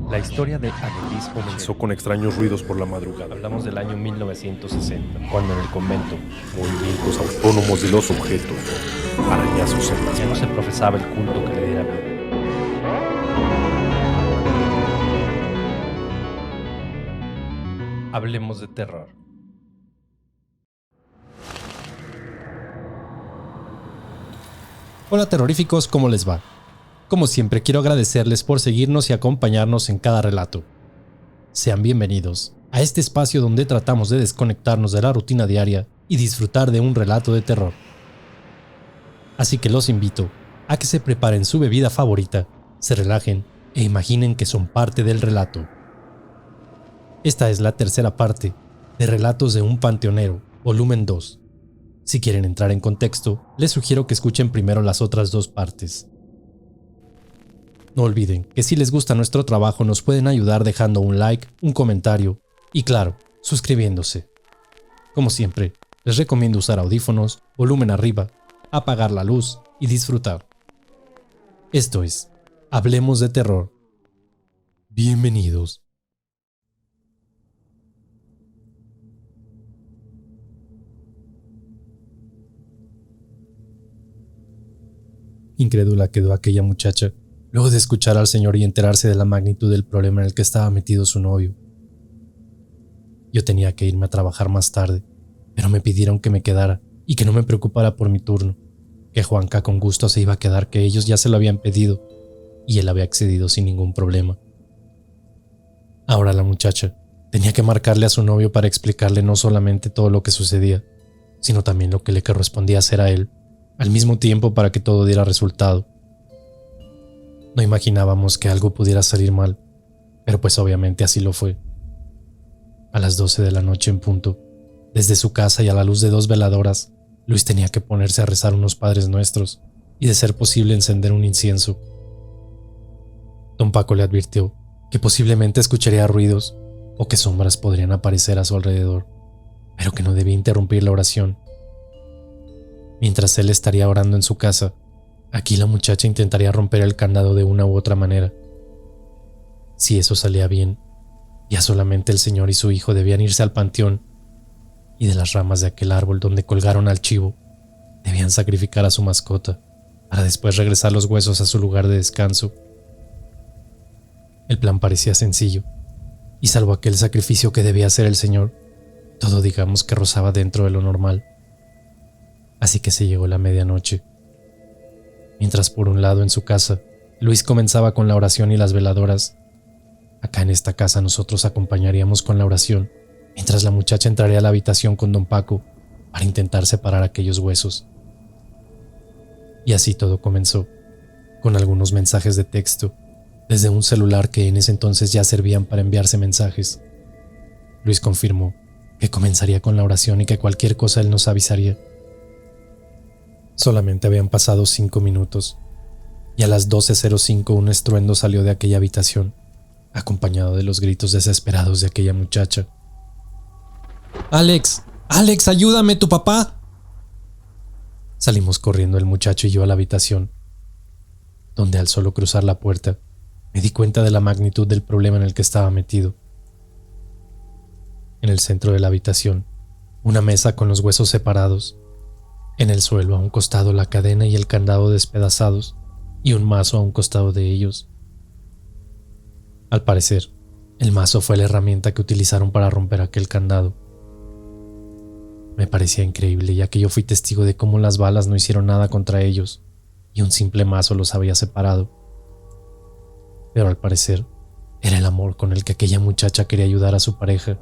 La historia de Adelis comenzó Con extraños ruidos por la madrugada. Hablamos del año 1960, cuando en el convento Movimientos autónomos de los objetos. Arañazos en las ya no se paredes. profesaba el culto que le diera vida. Hablemos de terror. Hola terroríficos, ¿cómo les va? Como siempre quiero agradecerles por seguirnos y acompañarnos en cada relato. Sean bienvenidos a este espacio donde tratamos de desconectarnos de la rutina diaria y disfrutar de un relato de terror. Así que los invito a que se preparen su bebida favorita, se relajen e imaginen que son parte del relato. Esta es la tercera parte de Relatos de un Panteonero, volumen 2. Si quieren entrar en contexto, les sugiero que escuchen primero las otras dos partes. No olviden que si les gusta nuestro trabajo nos pueden ayudar dejando un like, un comentario y claro, suscribiéndose. Como siempre, les recomiendo usar audífonos, volumen arriba, apagar la luz y disfrutar. Esto es, Hablemos de Terror. Bienvenidos. Incrédula quedó aquella muchacha, luego de escuchar al señor y enterarse de la magnitud del problema en el que estaba metido su novio. Yo tenía que irme a trabajar más tarde, pero me pidieron que me quedara y que no me preocupara por mi turno, que Juanca con gusto se iba a quedar, que ellos ya se lo habían pedido y él había accedido sin ningún problema. Ahora la muchacha tenía que marcarle a su novio para explicarle no solamente todo lo que sucedía, sino también lo que le correspondía hacer a él, al mismo tiempo para que todo diera resultado. No imaginábamos que algo pudiera salir mal, pero pues obviamente así lo fue. A las 12 de la noche en punto, desde su casa y a la luz de 2 veladoras, Luis tenía que ponerse a rezar unos Padres Nuestros y de ser posible encender un incienso. Don Paco le advirtió que posiblemente escucharía ruidos o que sombras podrían aparecer a su alrededor, pero que no debía interrumpir la oración. Mientras él estaría orando en su casa, aquí la muchacha intentaría romper el candado de una u otra manera. Si eso salía bien, ya solamente el señor y su hijo debían irse al panteón, y de las ramas de aquel árbol donde colgaron al chivo, debían sacrificar a su mascota, para después regresar los huesos a su lugar de descanso. El plan parecía sencillo, y salvo aquel sacrificio que debía hacer el señor, todo digamos que rozaba dentro de lo normal. Así que se llegó la medianoche. Mientras por un lado en su casa, Luis comenzaba con la oración y las veladoras, acá en esta casa nosotros acompañaríamos con la oración, mientras la muchacha entraría a la habitación con don Paco para intentar separar aquellos huesos. Y así todo comenzó, con algunos mensajes de texto, desde un celular que en ese entonces ya servían para enviarse mensajes. Luis confirmó que comenzaría con la oración y que cualquier cosa él nos avisaría. Solamente habían pasado 5 minutos, y a las 12:05 un estruendo salió de aquella habitación, acompañado de los gritos desesperados de aquella muchacha. ¡Alex! ¡Alex, ayúdame, tu papá! Salimos corriendo el muchacho y yo a la habitación, donde al solo cruzar la puerta, me di cuenta de la magnitud del problema en el que estaba metido. En el centro de la habitación, una mesa con los huesos separados. En el suelo a un costado la cadena y el candado despedazados, y un mazo a un costado de ellos. Al parecer, el mazo fue la herramienta que utilizaron para romper aquel candado. Me parecía increíble, ya que yo fui testigo de cómo las balas no hicieron nada contra ellos, y un simple mazo los había separado. Pero al parecer, era el amor con el que aquella muchacha quería ayudar a su pareja,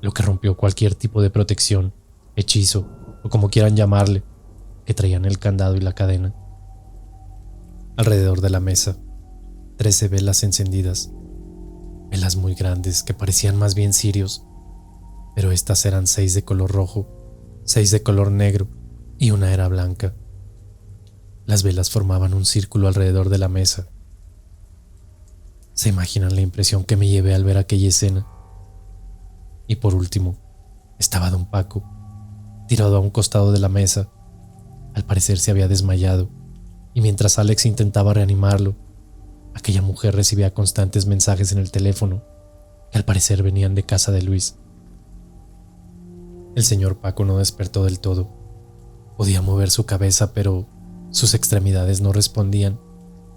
lo que rompió cualquier tipo de protección, hechizo, o como quieran llamarle, que traían el candado y la cadena. Alrededor de la mesa, 13 velas encendidas, velas muy grandes que parecían más bien cirios, pero estas eran 6 de color rojo, 6 de color negro y una era blanca. Las velas formaban un círculo alrededor de la mesa. ¿Se imaginan la impresión que me llevé al ver aquella escena? Y por último, estaba don Paco, tirado a un costado de la mesa. Al parecer se había desmayado, y mientras Alex intentaba reanimarlo, aquella mujer recibía constantes mensajes en el teléfono que al parecer venían de casa de Luis. El señor Paco no despertó del todo. Podía mover su cabeza, pero sus extremidades no respondían,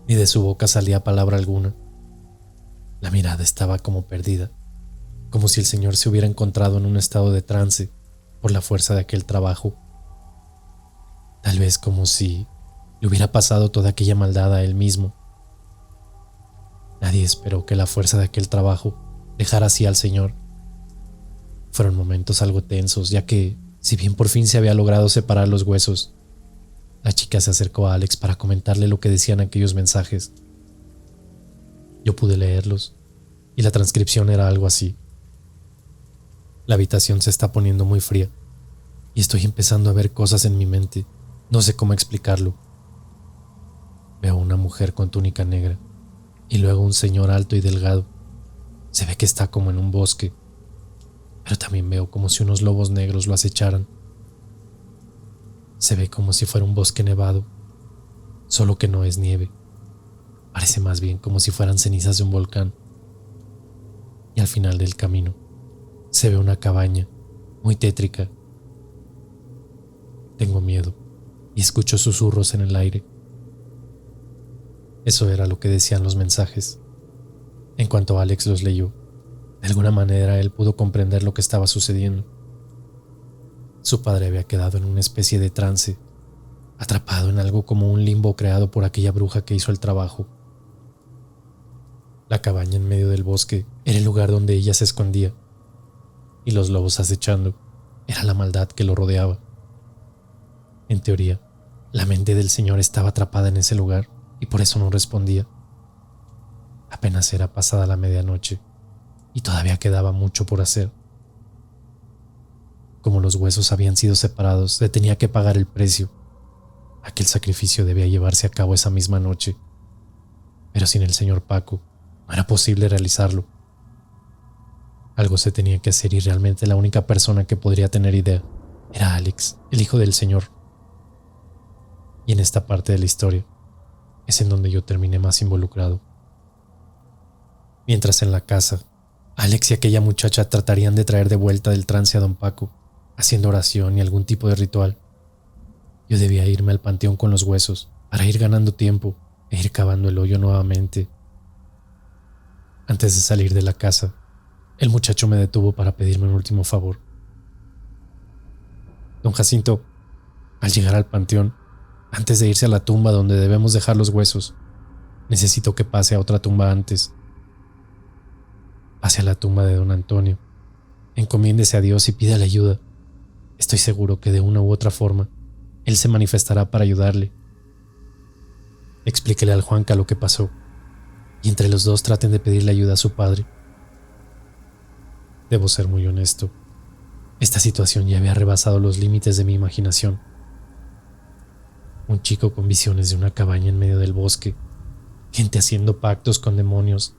ni de su boca salía palabra alguna. La mirada estaba como perdida, como si el señor se hubiera encontrado en un estado de trance por la fuerza de aquel trabajo. Tal vez como si le hubiera pasado toda aquella maldad a él mismo. Nadie esperó que la fuerza de aquel trabajo dejara así al señor. Fueron momentos algo tensos, ya que, si bien por fin se había logrado separar los huesos, la chica se acercó a Alex para comentarle lo que decían aquellos mensajes. Yo pude leerlos, y la transcripción era algo así. La habitación se está poniendo muy fría, y estoy empezando a ver cosas en mi mente. No sé cómo explicarlo. Veo una mujer con túnica negra, y luego un señor alto y delgado. Se ve que está como en un bosque, pero también veo como si unos lobos negros lo acecharan. Se ve como si fuera un bosque nevado, solo que no es nieve. Parece más bien como si fueran cenizas de un volcán. Y al final del camino se ve una cabaña muy tétrica. Tengo miedo y escucho susurros en el aire. Eso era lo que decían los mensajes. En cuanto Alex los leyó, de alguna manera él pudo comprender lo que estaba sucediendo. Su padre había quedado en una especie de trance, atrapado en algo como un limbo creado por aquella bruja que hizo el trabajo. La cabaña en medio del bosque era el lugar donde ella se escondía, y los lobos acechando era la maldad que lo rodeaba. En teoría, la mente del señor estaba atrapada en ese lugar y por eso no respondía. Apenas era pasada la medianoche y todavía quedaba mucho por hacer. Como los huesos habían sido separados, se tenía que pagar el precio. Aquel sacrificio debía llevarse a cabo esa misma noche, pero sin el señor Paco no era posible realizarlo. Algo se tenía que hacer y realmente la única persona que podría tener idea era Alex, el hijo del señor. Y en esta parte de la historia es en donde yo terminé más involucrado. Mientras en la casa, Alex y aquella muchacha tratarían de traer de vuelta del trance a don Paco, haciendo oración y algún tipo de ritual. Yo debía irme al panteón con los huesos para ir ganando tiempo e ir cavando el hoyo nuevamente. Antes de salir de la casa, el muchacho me detuvo para pedirme un último favor. Don Jacinto, al llegar al panteón, antes de irse a la tumba donde debemos dejar los huesos, necesito que pase a otra tumba antes. Pase a la tumba de don Antonio, encomiéndese a Dios y pídale ayuda. Estoy seguro que de una u otra forma, él se manifestará para ayudarle. Explíquele al Juanca lo que pasó, y entre los dos traten de pedirle ayuda a su padre. Debo ser muy honesto. Esta situación ya había rebasado los límites de mi imaginación. Un chico con visiones de una cabaña en medio del bosque, gente haciendo pactos con demonios.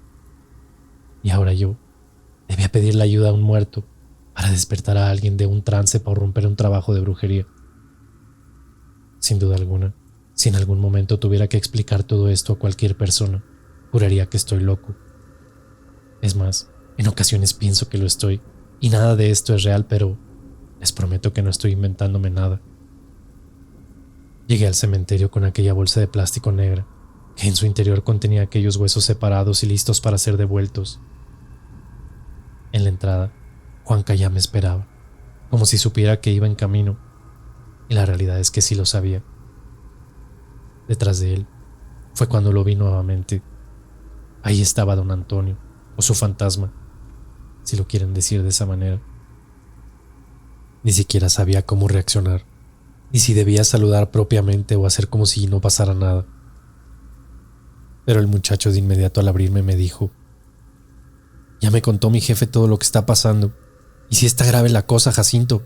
Y ahora yo debía pedirle ayuda a un muerto para despertar a alguien de un trance para romper un trabajo de brujería. Sin duda alguna, si en algún momento tuviera que explicar todo esto a cualquier persona, juraría que estoy loco. Es más, en ocasiones pienso que lo estoy, y nada de esto es real, pero les prometo que no estoy inventándome nada. Llegué al cementerio con aquella bolsa de plástico negra, que en su interior contenía aquellos huesos separados y listos para ser devueltos. En la entrada, Juanca ya me esperaba, como si supiera que iba en camino, y la realidad es que sí lo sabía. Detrás de él fue cuando lo vi nuevamente. Ahí estaba don Antonio, o su fantasma, si lo quieren decir de esa manera. Ni siquiera sabía cómo reaccionar, ni si debía saludar propiamente o hacer como si no pasara nada. Pero el muchacho de inmediato al abrirme me dijo: «Ya me contó mi jefe todo lo que está pasando, y si está grave la cosa, Jacinto.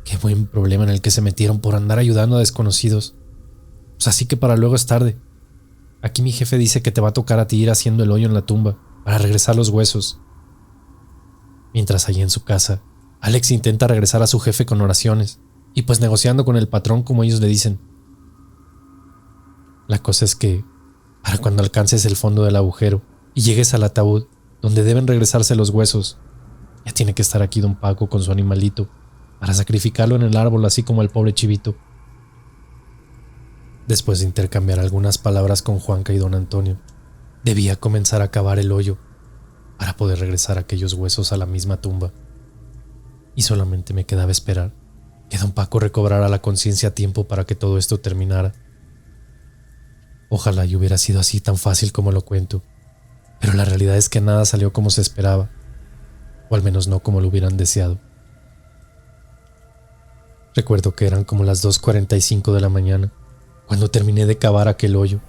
Qué buen problema en el que se metieron por andar ayudando a desconocidos. Pues así que para luego es tarde. Aquí mi jefe dice que te va a tocar a ti ir haciendo el hoyo en la tumba para regresar los huesos». Mientras allí en su casa, Alex intenta regresar a su jefe con oraciones y pues negociando con el patrón como ellos le dicen. La cosa es que para cuando alcances el fondo del agujero y llegues al ataúd donde deben regresarse los huesos. Ya tiene que estar aquí don Paco con su animalito para sacrificarlo en el árbol, así como el pobre chivito. Después de intercambiar algunas palabras con Juanca y don Antonio, debía comenzar a cavar el hoyo para poder regresar aquellos huesos a la misma tumba. Y solamente me quedaba esperar que don Paco recobrara la conciencia a tiempo para que todo esto terminara. Ojalá y hubiera sido así tan fácil como lo cuento, pero la realidad es que nada salió como se esperaba, o al menos no como lo hubieran deseado. Recuerdo que eran como las 2:45 de la mañana cuando terminé de cavar aquel hoyo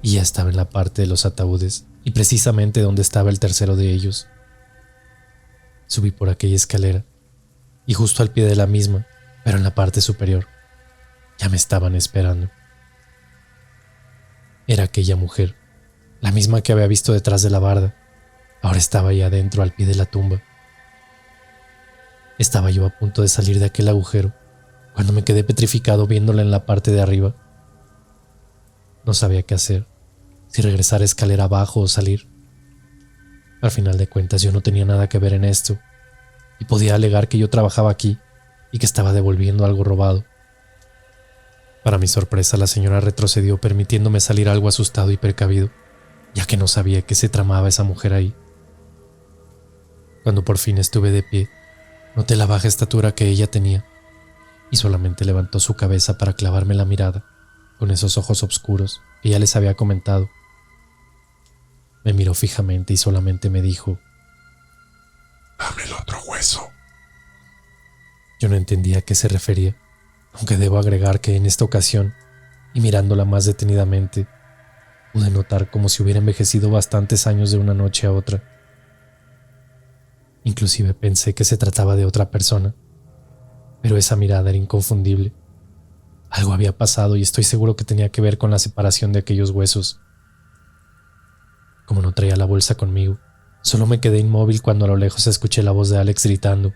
y ya estaba en la parte de los ataúdes y precisamente donde estaba el tercero de ellos. Subí por aquella escalera y justo al pie de la misma, pero en la parte superior, ya me estaban esperando. Era aquella mujer, la misma que había visto detrás de la barda. Ahora estaba ahí adentro al pie de la tumba. Estaba yo a punto de salir de aquel agujero cuando me quedé petrificado viéndola en la parte de arriba. No sabía qué hacer, si regresar a escalera abajo o salir. Al final de cuentas yo no tenía nada que ver en esto y podía alegar que yo trabajaba aquí y que estaba devolviendo algo robado. Para mi sorpresa, la señora retrocedió permitiéndome salir algo asustado y precavido, ya que no sabía qué se tramaba esa mujer ahí. Cuando por fin estuve de pie, noté la baja estatura que ella tenía y solamente levantó su cabeza para clavarme la mirada con esos ojos oscuros que ya les había comentado. Me miró fijamente y solamente me dijo: Dame el otro hueso. Yo no entendía a qué se refería, aunque debo agregar que en esta ocasión, y mirándola más detenidamente, pude notar como si hubiera envejecido bastantes años de una noche a otra. Inclusive pensé que se trataba de otra persona, pero esa mirada era inconfundible. Algo había pasado y estoy seguro que tenía que ver con la separación de aquellos huesos. Como no traía la bolsa conmigo, solo me quedé inmóvil cuando a lo lejos escuché la voz de Alex gritando: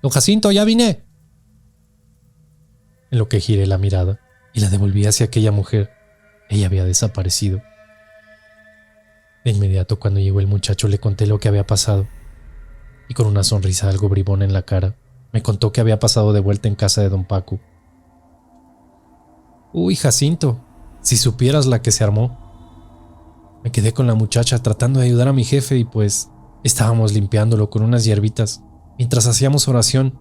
¡Don Jacinto, ya vine! En lo que giré la mirada y la devolví hacia aquella mujer, ella había desaparecido. De inmediato, cuando llegó el muchacho, le conté lo que había pasado y con una sonrisa algo bribona en la cara, me contó que había pasado de vuelta en casa de don Paco. Uy, Jacinto, si supieras la que se armó. Me quedé con la muchacha tratando de ayudar a mi jefe y pues estábamos limpiándolo con unas hierbitas mientras hacíamos oración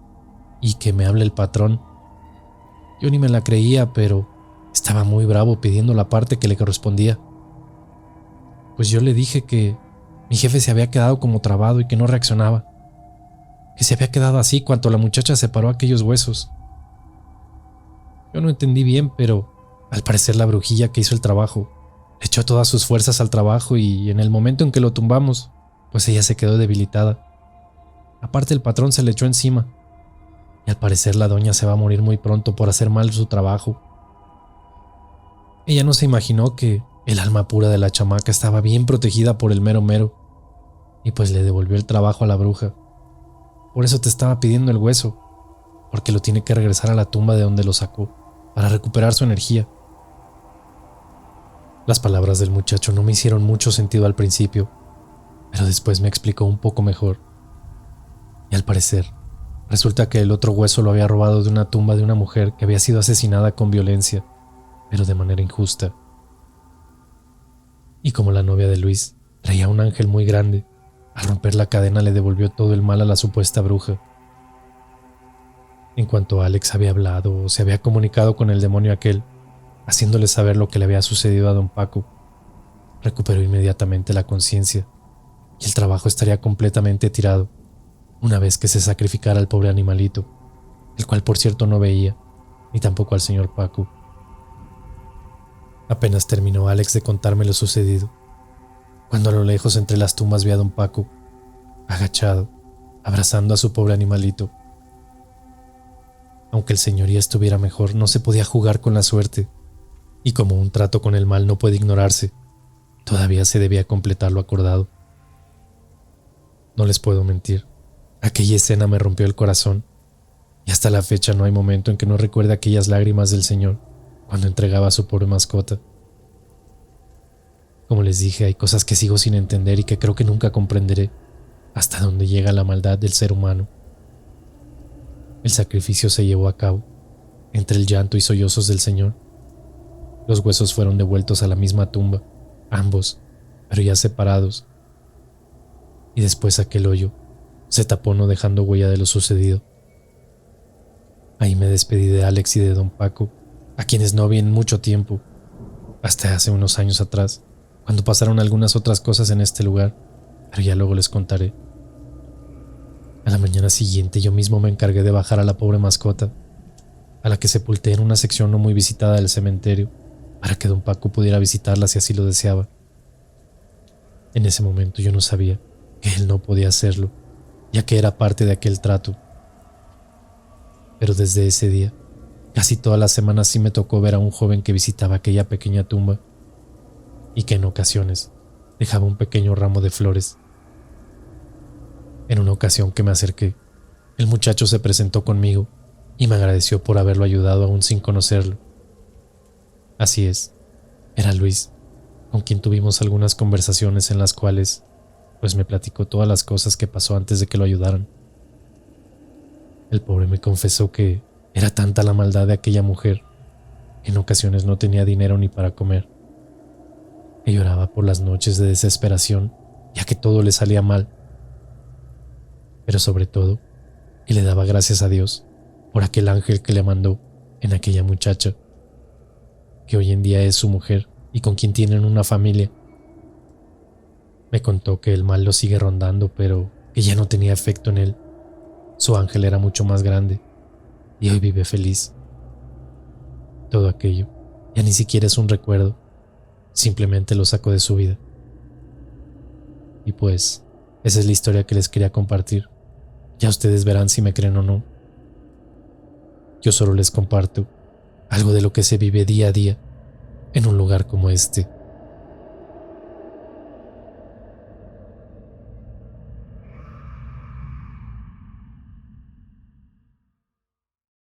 y que me hable el patrón. Yo ni me la creía, pero estaba muy bravo pidiendo la parte que le correspondía. Pues yo le dije que mi jefe se había quedado como trabado y que no reaccionaba, que se había quedado así cuando la muchacha separó aquellos huesos. Yo no entendí bien, pero al parecer la brujilla que hizo el trabajo le echó todas sus fuerzas al trabajo y en el momento en que lo tumbamos, pues ella se quedó debilitada. Aparte, el patrón se le echó encima y al parecer la doña se va a morir muy pronto por hacer mal su trabajo. Ella no se imaginó que el alma pura de la chamaca estaba bien protegida por el mero mero y pues le devolvió el trabajo a la bruja. Por eso te estaba pidiendo el hueso, porque lo tiene que regresar a la tumba de donde lo sacó, para recuperar su energía. Las palabras del muchacho no me hicieron mucho sentido al principio, pero después me explicó un poco mejor. Y al parecer, resulta que el otro hueso lo había robado de una tumba de una mujer que había sido asesinada con violencia, pero de manera injusta. Y como la novia de Luis traía un ángel muy grande, al romper la cadena le devolvió todo el mal a la supuesta bruja. En cuanto Alex había hablado o se había comunicado con el demonio aquel, haciéndole saber lo que le había sucedido a don Paco, recuperó inmediatamente la conciencia y el trabajo estaría completamente tirado una vez que se sacrificara al pobre animalito, el cual por cierto no veía, ni tampoco al señor Paco. Apenas terminó Alex de contarme lo sucedido, cuando a lo lejos entre las tumbas vi a don Paco, agachado, abrazando a su pobre animalito. Aunque el señor ya estuviera mejor, no se podía jugar con la suerte, y como un trato con el mal no puede ignorarse, todavía se debía completar lo acordado. No les puedo mentir, aquella escena me rompió el corazón, y hasta la fecha no hay momento en que no recuerde aquellas lágrimas del señor cuando entregaba a su pobre mascota. Como les dije, hay cosas que sigo sin entender y que creo que nunca comprenderé hasta dónde llega la maldad del ser humano. El sacrificio se llevó a cabo entre el llanto y sollozos del Señor. Los huesos fueron devueltos a la misma tumba, ambos, pero ya separados. Y después aquel hoyo se tapó no dejando huella de lo sucedido. Ahí me despedí de Alex y de don Paco, a quienes no vi en mucho tiempo, hasta hace unos años atrás, cuando pasaron algunas otras cosas en este lugar, pero ya luego les contaré. A la mañana siguiente yo mismo me encargué de bajar a la pobre mascota, a la que sepulté en una sección no muy visitada del cementerio, para que don Paco pudiera visitarla si así lo deseaba. En ese momento yo no sabía que él no podía hacerlo, ya que era parte de aquel trato. Pero desde ese día, casi todas las semanas sí me tocó ver a un joven que visitaba aquella pequeña tumba y que en ocasiones dejaba un pequeño ramo de flores. En una ocasión que me acerqué, el muchacho se presentó conmigo y me agradeció por haberlo ayudado aún sin conocerlo. Así es, era Luis, con quien tuvimos algunas conversaciones en las cuales, pues me platicó todas las cosas que pasó antes de que lo ayudaran. El pobre me confesó que era tanta la maldad de aquella mujer que en ocasiones no tenía dinero ni para comer, que lloraba por las noches de desesperación ya que todo le salía mal, pero sobre todo que le daba gracias a Dios por aquel ángel que le mandó en aquella muchacha, que hoy en día es su mujer y con quien tienen una familia. Me contó que el mal lo sigue rondando, pero que ya no tenía efecto en él. Su ángel era mucho más grande y hoy vive feliz. Todo aquello ya ni siquiera es un recuerdo, simplemente lo sacó de su vida. Y pues, esa es la historia que les quería compartir. Ya ustedes verán si me creen o no. Yo solo les comparto algo de lo que se vive día a día en un lugar como este.